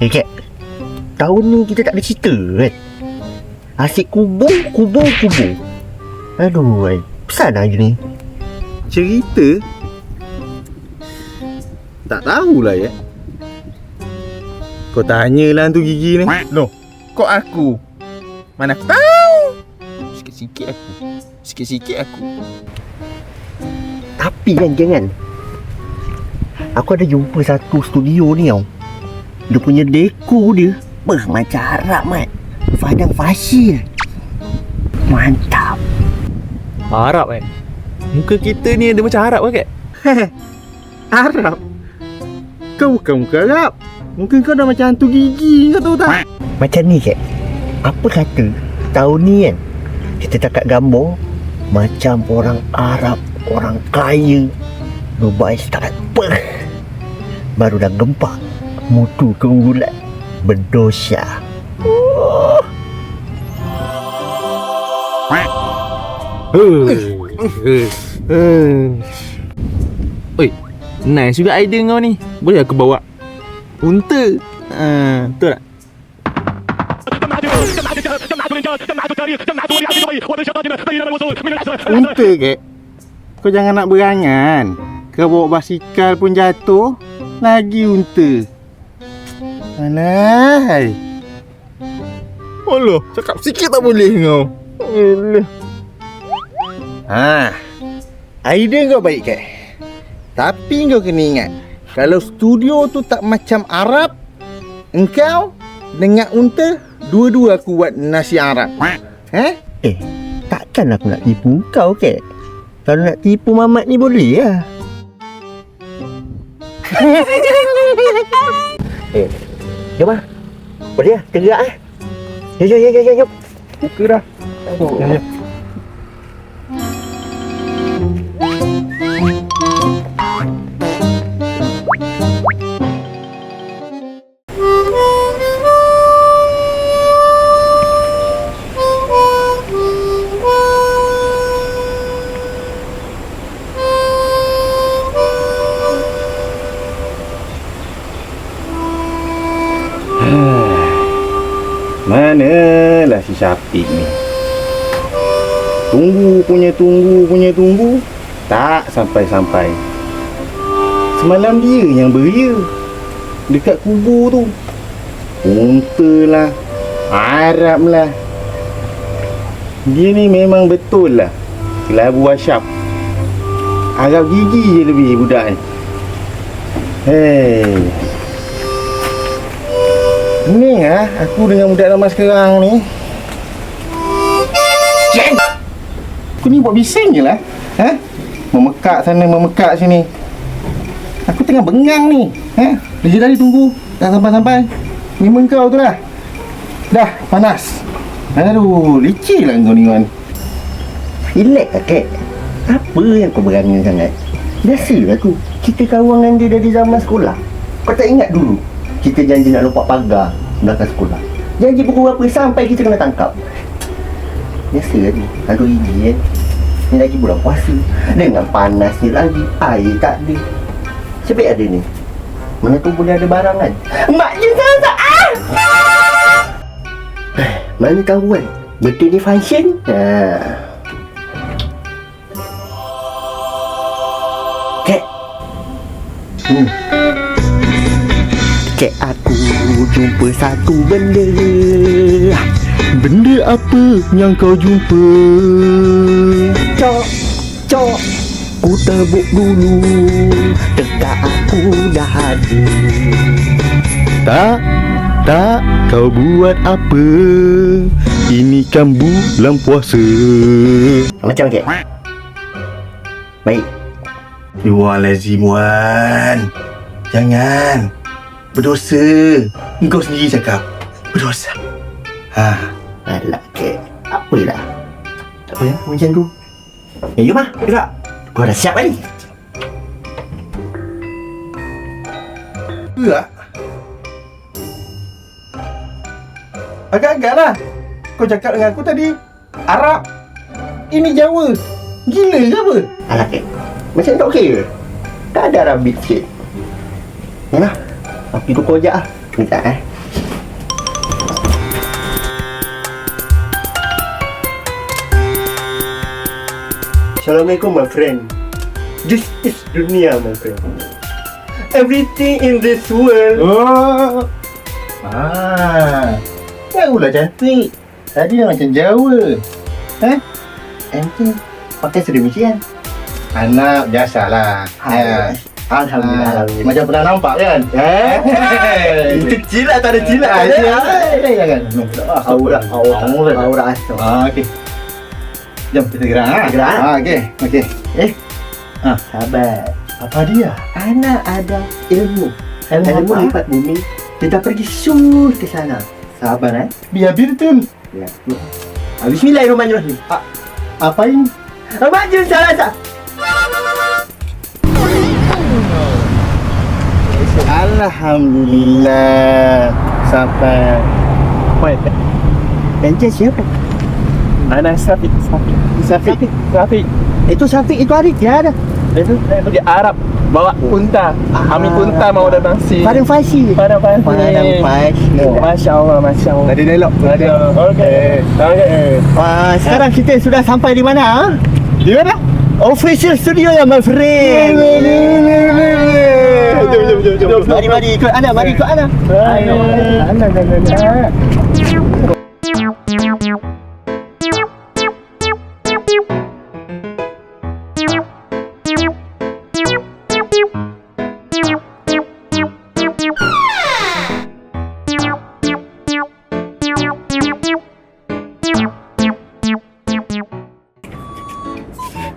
Kek, tahun ni kita tak ada cerita kan? Asyik kubur. Aduh, pesan lagi ni. Cerita? Tak tahulah ya. Kau tanyalah tu gigi ni. Loh, kok aku? Mana aku tahu? Sikit-sikit aku. Tapi kan jangan. Aku ada jumpa satu studio ni tau. Dia punya dekor dia macam Arab mat. Padang fasil. Mantap. Arab kan? Muka kita ni ada macam Arab ke? Arab? Kau bukan muka Arab. Mungkin kau dah macam hantu gigi, kau tahu tak? Macam ni Kek. Apa kata tahun ni kan kita cakap gambar macam orang Arab, orang kaya, Dubai start. Baru dah gempak, mutu keunggulan, berdosa. Oi, nice juga idea kau ni. Boleh aku bawa unta? Betul tak? Unta ke? Kau jangan nak berangan. Kau bawa basikal pun jatuh, lagi unta. Alai. Alah, cakap sikit tak boleh kau. Idea kau baik ke? Tapi kau kena ingat, kalau studio tu tak macam Arab, engkau dengan unta, dua-dua aku buat nasi Arab. Takkan aku nak tipu kau Kek. Kalau nak tipu Mamat ni boleh lah. Jom lah. Boleh lah, tegak lah. Jom. Buka dah. Manalah si Syafiq ni. Tunggu. Tak sampai-sampai. Semalam dia yang beria dekat kubur tu. Unta lah, Arab lah. Dia ni memang betul lah kelabu asyap. Arab gigi je lebih budak ni. Ni lah aku dengan budak lama sekarang ni. Ceng! Aku ni buat bising je lah. Memekak sana, memekak sini. Aku tengah bengang ni. Dari tadi tunggu, tak sampai-sampai. Memang kau tu lah. Dah, panas. Aduh, licin lah kau ni kan. Relax lah Kek. Apa yang kau berangin sangat? Biasalah tu. Kita kawan dengan dia dari zaman sekolah. Kau tak ingat dulu kita janji nak lompat pagar belakang sekolah. Janji pukul berapa sampai kita kena tangkap. Biasa tu. Hantu gigi kan. Ni lagi bulan puasa. Dengan panas ni lagi. Air tak ada. Sebab ada ni. Mana tu boleh ada barang kan. Mak je sangat. Mana tahu kan. Betul ni function. Kek. Kek, aku jumpa satu benda. Benda apa yang kau jumpa? Cok. Ku tebuk dulu. Dekat aku dah ada. Tak, kau buat apa? Ini kan bulan puasa. Macam Kek? Baik. Lazim Wan. Jangan. Berdosa. Kau sendiri cakap berdosa. Alah Kek, apalah. Tak apa ya, macam tu. Jom lah, gerak. Kau dah siap kan ni? Gerak? Agak-agak lah. Kau cakap dengan aku tadi Arab. Ini Jawa. Gila ke apa? Alah Kek, macam tak okey ke? Tak ada Arabic sikit. Yalah, aku duduk kau sekejap lah. Sekejap Assalamualaikum, my friend. This is dunia, my friend. Everything in this world. Oh. Kau lah cantik. Tadi dah macam Jawa. Ente pakai sedemikian. Anak biasalah. Alhamdulillah. Macam pernah nampak kan? Itu jilat tak ada jilat. Kan? Aura asal. Okey. Jom kita gerak. Gerak. Okey. Sahabat. Apa dia? Anak ada ilmu. Ilmu apa? lipat bumi. Kita pergi ke sana. Sabar Biar betul. Ya. Bismillahirrahmanirrahim. Apa ini? Maju salah. Alhamdulillah. Sampai. Encik siapa? Anak Syafiq. Itu Syafiq, itu Arif ya ada. Itu dia Arab bawa unta. Kami unta mau datang sini. Padang Fasi. Padang Fasi. Masya Allah. Tadi dialog. Okey. Wah, sekarang kita sudah sampai di mana? Di mana? Official studio ya, my friend. Jom. Mari ikut anak, Ayo.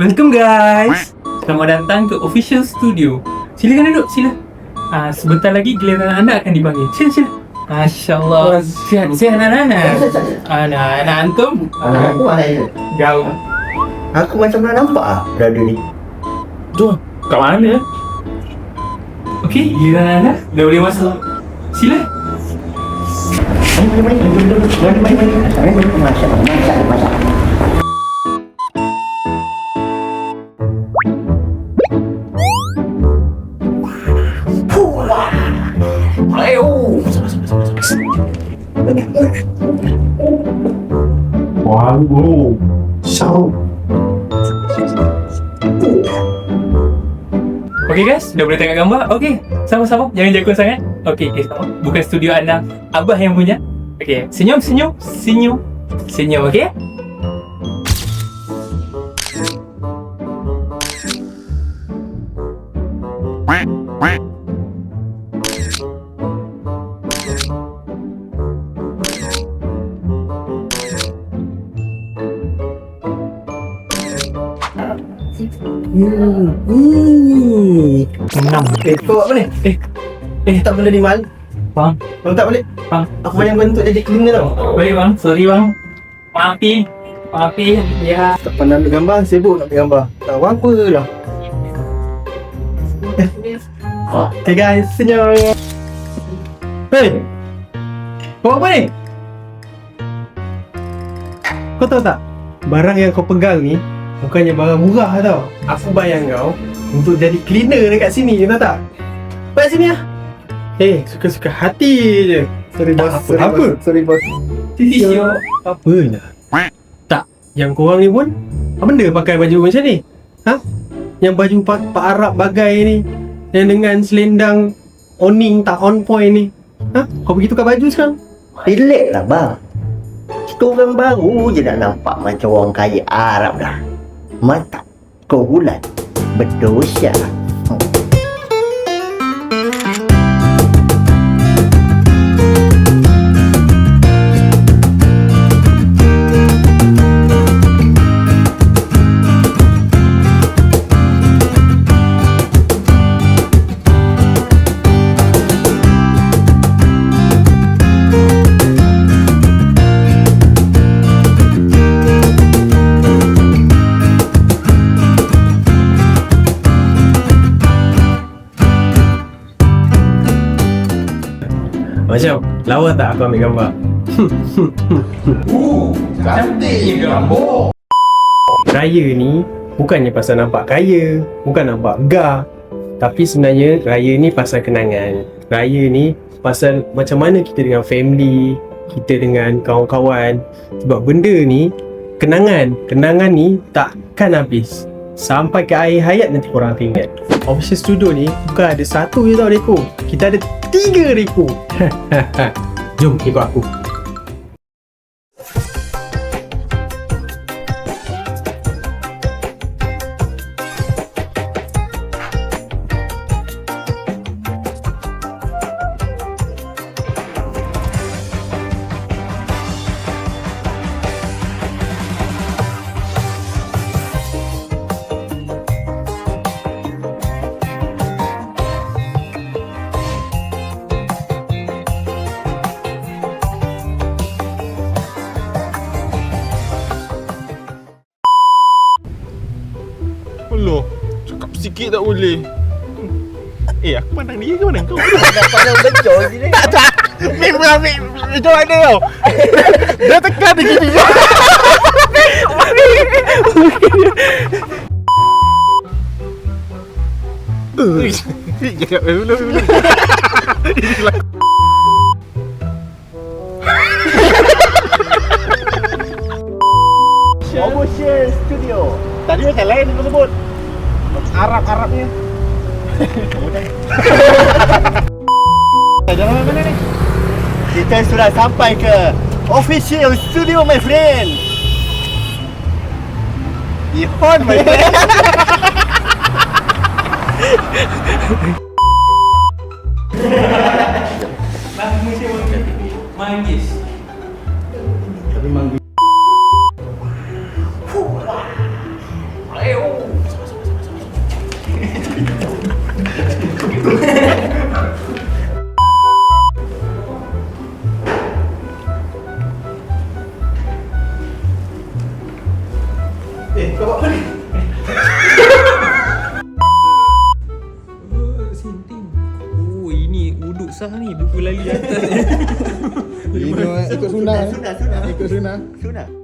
Welcome guys. Selamat datang ke Official Studio. Silakan duduk, sila. Sebentar lagi giliran anda akan dipanggil. Sila. Masya Allah. Sihat anak-anak. Anak-anak antum. Jauh. Aku macam pernah nampak radio ni. Tu, kat mana? Okey, giliran anda. Dah boleh masuk. Sila. Mari. Masya Allah. Wow. Okey guys, dah boleh tengok gambar? Okey, sama-sama. Jangan jago sangat. Okey, sama. Bukan studio anda, Abah yang punya. Okey, senyum, okey? Kau buat apa ni? Tak boleh di mal. Bang, Kau tak boleh. bang. Aku banyak bentuk jadi cleaner tau. Boleh bang, sorry bang. Maafi. Ya. Tak pandai ambil gambar, sibuk nak ambil gambar. Tahu apa lah. Okay guys, senyum. Hei! Kau apa ni? Kau tahu tak? Barang yang kau pegang ni bukannya barang murah tau. Aku bayar kau untuk jadi cleaner dekat sini, tahu tak? Baik sini lah. Hei, suka-suka hati je. Sorry bos. Sorry bos. Tisio. Apa lah? Tak, yang korang ni pun apa benda pakai baju macam ni? Ha? Yang baju Pak Arab bagai ni, yang dengan selendang owning tak on point ni. Ha? Kau pergi tukar baju sekarang? Relax lah bang. Kita orang baru je dah nampak macam orang kaya Arab dah. Mantap. Kau bulan berdosa. Macam lawa tak aku ambil gambar? Cantik gambar. Raya ni bukannya pasal nampak kaya, bukan nampak megah. Tapi sebenarnya raya ni pasal kenangan. Raya ni pasal macam mana kita dengan family, kita dengan kawan-kawan. Sebab benda ni kenangan ni takkan habis. sampai ke akhir hayat nanti korang akan ingat. Official Studio ni bukan ada satu je tau Reko. Kita ada 3 Reko. Jom ikut aku. Loh, cakap sikit tak boleh. Aku pandang dia ke mana kau? Pandang bencong sini. Ambil macam mana kau? Dia tekan dia gini. Sekejap dulu. Official Studio. Tadi macam lain kau sebut. Arab-Arabnya. Jalan mana ni? Kita sudah sampai ke Official Studio, my friend. Ihon, my friend. Manggis. Kau buat apa ni? Sinting. Oh, ini uduk sah ni, buku lali atas. Ini ikut sunnah. Sunnah. Ikut sunnah. Sunnah.